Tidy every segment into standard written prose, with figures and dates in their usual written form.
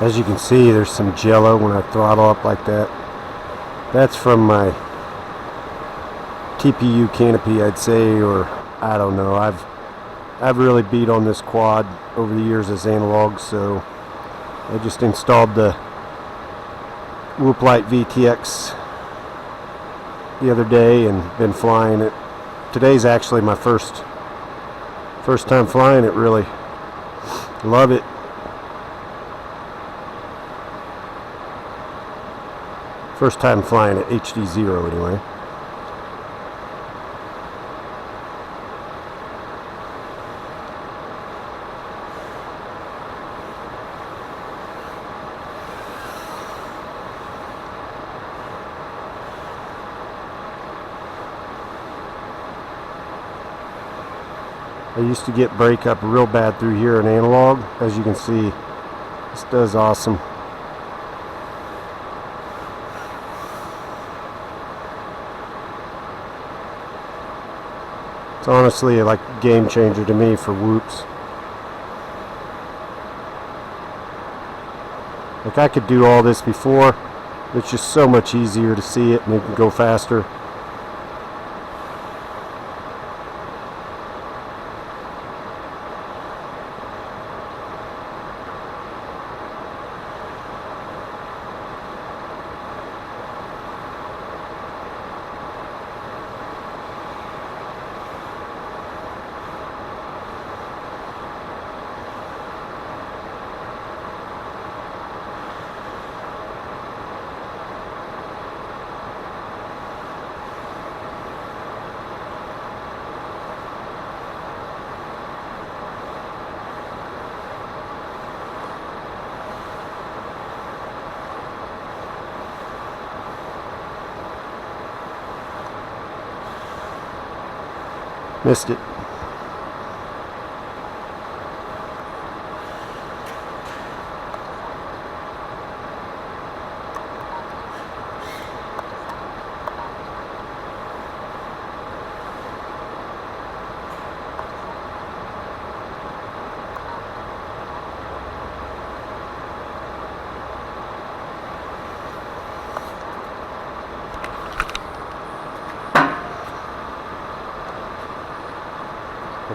As you can see, there's some jello when I throttle up like that. That's from my TPU canopy, I'd say, or I don't know. I've really beat on this quad over the years as analog, so I just installed the Lite VTX the other day and been flying it. Today's actually my first time flying it, really. Love it. First time flying at HDZERO anyway. I used to get breakup real bad through here in analog. As you can see, this does awesome. It's honestly like a game changer to me for whoops. Like I could do all this before. It's just so much easier to see it and it can go faster. Missed it.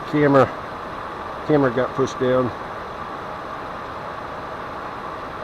The camera got pushed down.